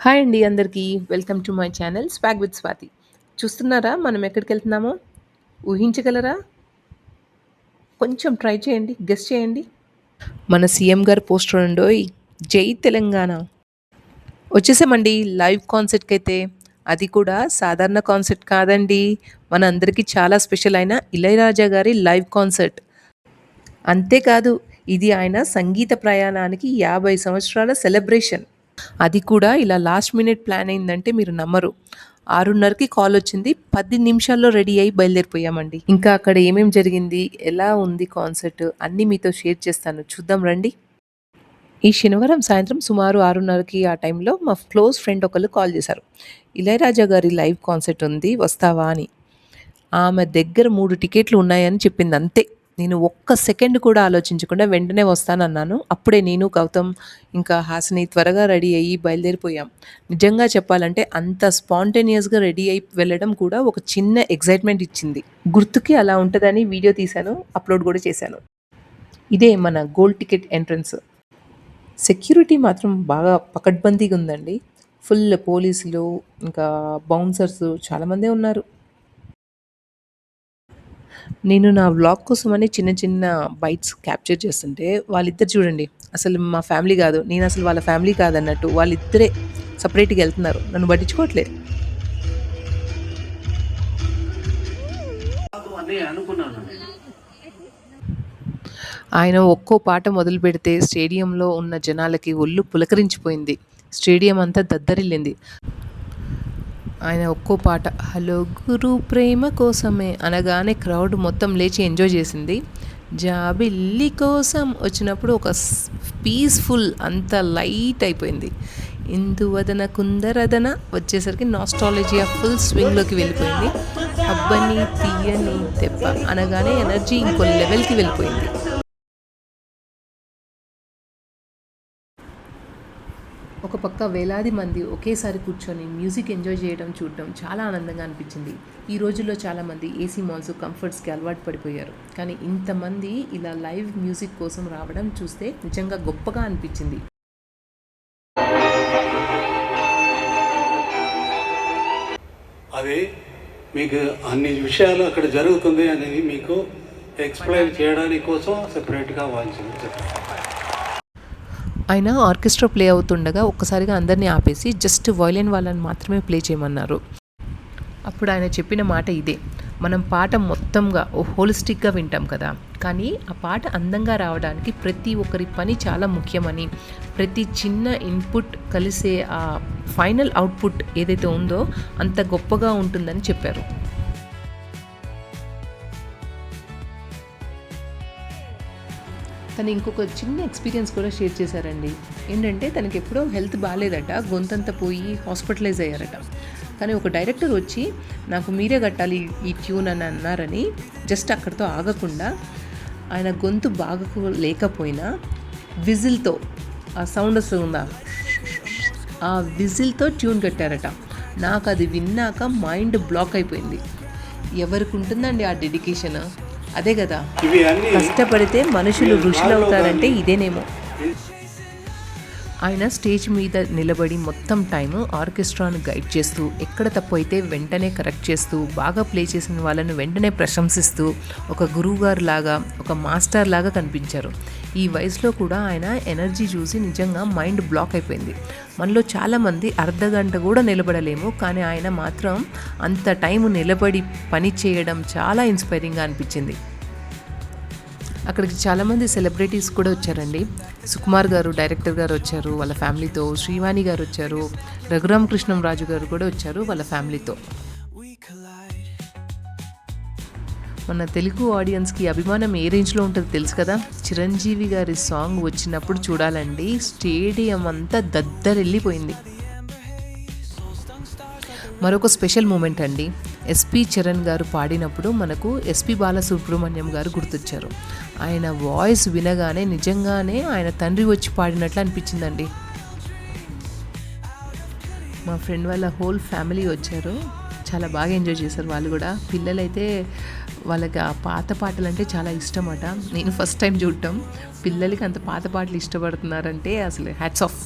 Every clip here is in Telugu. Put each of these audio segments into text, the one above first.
హాయ్ అండి అందరికీ. Welcome to my channel swag with Swathi. చూస్తున్నారా మనం ఎక్కడికెళ్తున్నామో? ఊహించగలరా? కొంచెం ట్రై చేయండి. గెస్ చేయండి. మన సీఎం గారి పోస్టర్ అండోయ్! జై తెలంగాణ. వచ్చేసామండి లైవ్ కాన్సర్ట్‌కైతే. అది కూడా సాధారణ కాన్సర్ట్ కాదండి. మనందరికీ చాలా స్పెషల్ అయిన ఇళయరాజా గారి లైవ్ కాన్సర్ట్. అంతేకాదు ఇది ఆయన సంగీత ప్రయాణానికి 50 సంవత్సరాల సెలబ్రేషన్. అది కూడా ఇలా లాస్ట్ మినిట్ ప్లాన్ అయిందంటే మీరు నమ్మరు. 6:30కి కాలొచ్చింది. 10 నిమిషాల్లో రెడీ అయ్యి బయలుదేరిపోయామండి. ఇంకా అక్కడ ఏమేం జరిగింది, ఎలా ఉంది కాన్సర్ట్ అన్నీ మీతో షేర్ చేస్తాను. చూద్దాం రండి. ఈ శనివారం సాయంత్రం సుమారు 6:30కి ఆ టైంలో మా క్లోజ్ ఫ్రెండ్ ఒకళ్ళు కాల్ చేశారు. ఇళయరాజా గారి లైవ్ కాన్సర్ట్ ఉంది వస్తావా అని. ఆమె దగ్గర 3 టికెట్లు ఉన్నాయని చెప్పింది అంతే. నేను ఒక్క సెకండ్ కూడా ఆలోచించకుండా వెంటనే వస్తానన్నాను. అప్పుడే నేను, గౌతమ్ ఇంకా హాసిని త్వరగా రెడీ అయ్యి బయలుదేరిపోయాం. నిజంగా చెప్పాలంటే అంత స్పాంటేనియస్‌గా రెడీ అయ్యి వెళ్ళడం కూడా ఒక చిన్న ఎక్సైట్‌మెంట్ ఇచ్చింది. గుర్తుకి అలా ఉంటదని వీడియో తీశాను. అప్‌లోడ్ కూడా చేశాను. ఇదే మన గోల్డ్ టికెట్ ఎంట్రన్స్. సెక్యూరిటీ మాత్రం బాగా పకడ్బందీగా ఉందండి. ఫుల్ పోలీసులు, ఇంకా బౌన్సర్స్ చాలామందే ఉన్నారు. నేను నా వ్లాగ్ కోసమని చిన్న చిన్న బైట్స్ క్యాప్చర్ చేస్తుంటే వాళ్ళిద్దరు చూడండి, అసలు మా ఫ్యామిలీ కాదు, నేను అసలు వాళ్ళ ఫ్యామిలీ కాదన్నట్టు వాళ్ళిద్దరే సపరేట్‌గా వెళ్తున్నారు. నన్ను పట్టించుకోవట్లే. అని అనుకున్నాను నేను. ఆయన ఒక్కో పాట మొదలుపెడితే స్టేడియంలో ఉన్న జనాలకి ఒళ్ళు పులకరించిపోయింది. స్టేడియం అంతా దద్దరిల్లింది. ఆయన ఒక్కో పాట 'హలో గురు ప్రేమ కోసమే' అనగానే క్రౌడ్ మొత్తం లేచి ఎంజాయ్ చేసింది. 'జాబిల్లి కోసం' వచ్చినప్పుడు ఒక పీస్‌ఫుల్ అంతా లైట్ అయిపోయింది. 'ఇందువదన కుందరదన' వచ్చేసరికి నాస్టాలజియా ఫుల్ స్వింగ్‌లోకి వెళ్ళిపోయింది. 'అబ్బని తీయని దెబ్బ' అనగానే ఎనర్జీ ఇంకో లెవెల్‌కి వెళ్ళిపోయింది. ఒక పక్క వేలాది మంది ఒకేసారి కూర్చొని మ్యూజిక్ ఎంజాయ్ చేయడం చూడడం చాలా ఆనందంగా అనిపించింది. ఈ రోజుల్లో చాలామంది ఏసీ మాల్స్, కంఫర్ట్స్కి అలవాటు పడిపోయారు. కానీ ఇంతమంది ఇలా లైవ్ మ్యూజిక్ కోసం రావడం చూస్తే నిజంగా గొప్పగా అనిపించింది. అది మీకు అన్ని విషయాలు అక్కడ జరుగుతుంది అనేది మీకు ఎక్స్ప్లెయిన్ చేయడానికి కోసం సెపరేట్గా వాయించింది చెప్పారు. ఆయన ఆర్కెస్ట్రా ప్లే అవుతుండగా ఒక్కసారిగా అందరినీ ఆపేసి జస్ట్ వయలిన్ వాళ్ళని మాత్రమే ప్లే చేయమన్నారు. అప్పుడు ఆయన చెప్పిన మాట ఇదే: మనం పాట మొత్తంగా హోలిస్టిక్గా వింటాం కదా, కానీ ఆ పాట అందంగా రావడానికి ప్రతి ఒక్కరి పని చాలా ముఖ్యమని, ప్రతి చిన్న ఇన్పుట్ కలిసే ఆ ఫైనల్ అవుట్పుట్ ఏదైతే ఉందో అంత గొప్పగా ఉంటుందని చెప్పారు. తను ఇంకొక చిన్న ఎక్స్పీరియన్స్ కూడా షేర్ చేశారండి. ఏంటంటే తనకి ఎప్పుడో హెల్త్ బాగాలేదట, గొంతంతా పోయి హాస్పిటలైజ్ అయ్యారట. కానీ ఒక డైరెక్టర్ వచ్చి నాకు మీరే కట్టాలి ఈ ట్యూన్ అని అన్నారని జస్ట్ అక్కడితో ఆగకుండా ఆయన గొంతు బాగా లేకపోయినా విజిల్తో, ఆ సౌండ్ వస్తుందా, ఆ విజిల్తో ట్యూన్ కట్టారట. నాకు అది విన్నాక మైండ్ బ్లాక్ అయిపోయింది. ఎవరికి ఉంటుందండి ఆ డెడికేషన్? అదే కదా, కష్టపడితే మనుషులు ఋషులు అవుతారంటే ఇదేనేమో. ఆయన స్టేజ్ మీద నిలబడి మొత్తం టైము ఆర్కెస్ట్రాను గైడ్ చేస్తూ, ఎక్కడ తప్పు అయితే వెంటనే కరెక్ట్ చేస్తూ, బాగా ప్లే చేసిన వాళ్ళను వెంటనే ప్రశంసిస్తూ ఒక గురువుగారు లాగా, ఒక మాస్టర్ లాగా కనిపించారు. ఈ వయసులో కూడా ఆయన ఎనర్జీ చూసి నిజంగా మైండ్ బ్లాక్ అయిపోయింది. మనలో చాలామంది అర్ధగంట కూడా నిలబడలేము, కానీ ఆయన మాత్రం అంత టైము నిలబడి పని చేయడం చాలా ఇన్స్పైరింగ్గా అనిపించింది. అక్కడికి చాలామంది సెలబ్రిటీస్ కూడా వచ్చారండి. సుకుమార్ గారు, డైరెక్టర్ గారు వచ్చారు వాళ్ళ ఫ్యామిలీతో. శ్రీవాణి గారు వచ్చారు. రఘురామకృష్ణంరాజు గారు కూడా వచ్చారు వాళ్ళ ఫ్యామిలీతో. మన తెలుగు ఆడియన్స్కి అభిమానం ఏ రేంజ్లో ఉంటుందో తెలుసు కదా. చిరంజీవి గారి సాంగ్ వచ్చినప్పుడు చూడాలండి, స్టేడియం అంతా దద్దరెళ్ళిపోయింది. మరొక స్పెషల్ మూమెంట్ అండి, ఎస్పి చరణ్ గారు పాడినప్పుడు మనకు ఎస్పి బాలసుబ్రహ్మణ్యం గారు గుర్తొచ్చారు. ఆయన వాయిస్ వినగానే నిజంగానే ఆయన తండ్రి వచ్చి పాడినట్లు అనిపించిందండి. మా ఫ్రెండ్ వాళ్ళ హోల్ ఫ్యామిలీ వచ్చారు, చాలా బాగా ఎంజాయ్ చేశారు వాళ్ళు కూడా. పిల్లలైతే వాళ్ళకి ఆ పాత పాటలు అంటే చాలా ఇష్టం అట. నేను ఫస్ట్ టైం చూడటం, పిల్లలకి అంత పాత పాటలు ఇష్టపడుతున్నారంటే అసలు హ్యాట్స్ ఆఫ్.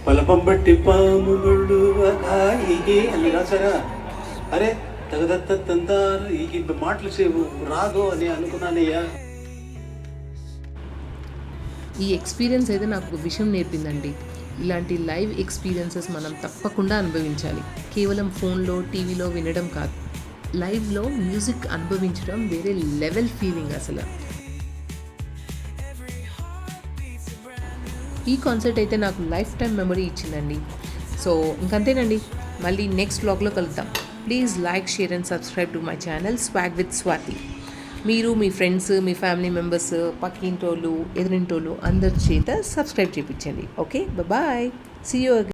పలపం బట్టి పాము ముళ్ళు అఘాయిగే అని రాసారా? అరే తగదత్త తందారు ఈ మాటలు సేవు రాదు అని అనుకున్నానయ్యా. ఈ ఎక్స్పీరియన్స్ అయితే నాకు ఒక విషయం నేర్పిందండి. ఇలాంటి లైవ్ ఎక్స్పీరియన్సెస్ మనం తప్పకుండా అనుభవించాలి. కేవలం ఫోన్లో, టీవీలో వినడం కాదు, లైవ్లో మ్యూజిక్ అనుభవించడం వేరే లెవెల్ ఫీలింగ్ అసలు. ఈ కాన్సర్ట్ అయితే నాకు లైఫ్ టైం మెమరీ ఇచ్చిందండి. సో ఇంకంతేనండి, మళ్ళీ నెక్స్ట్ వ్లాగ్లో కలుద్దాం. Please like, share and subscribe to my channel swag with Swathi. మీరు మీ ఫ్రెండ్స్, మీ ఫ్యామిలీ మెంబర్స్, పక్కింటోళ్ళు, ఎదురింటోళ్ళు అందరి చేత సబ్స్క్రైబ్ చేయించండి. Okay, bye, see you again.